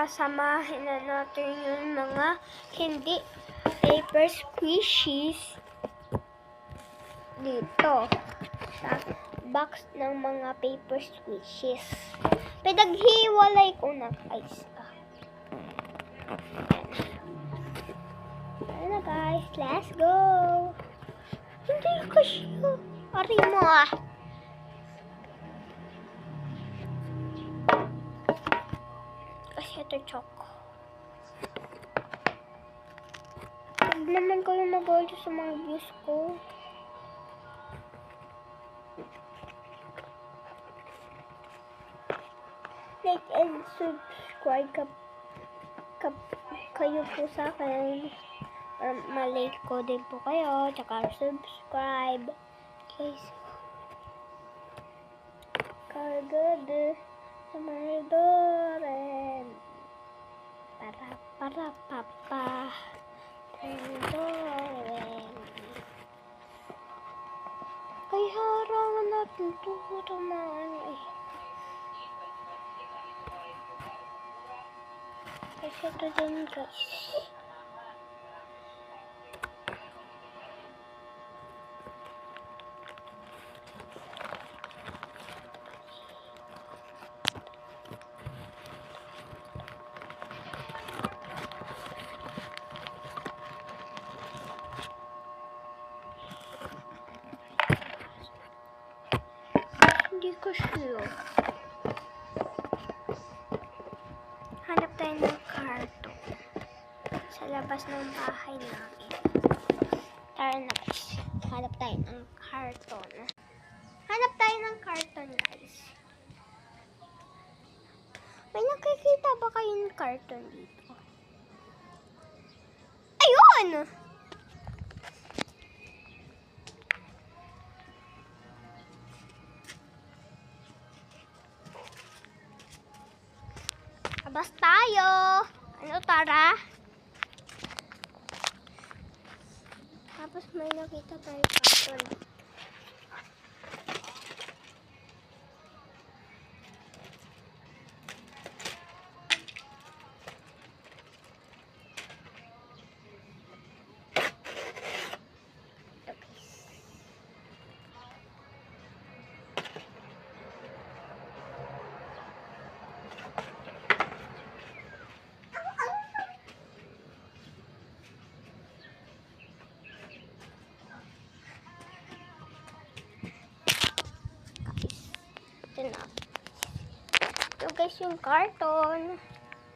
sasamahin na natin yung mga hindi paper squishies dito sa box ng mga paper squishies. Pinaghiwalay ko na, guys. Ayan na, guys. Let's go! Hindi kasi ari mo kasi ito choco. Huwag naman kayo mag-order sa mga views ko. Like and subscribe kayo po sa akin. Malike ko din po kayo. Tsaka subscribe. Guys. Kagad sa Mardoren. Para papa. Mardoren. Kaya harangan natin ito. Tamaan eh. Kasi ito din, guys. Hindi ko sure. Hanap tayo ng karton sa labas ng bahay namin. Tara na, guys. Hanap tayo ng karton. Hanap tayo ng karton, guys. May nakikita ba kayong karton dito? Ayun! Labas tayo! Ano, tara? Tapos may nakita tayo karton. Ito na. Ito, guys, yung karton.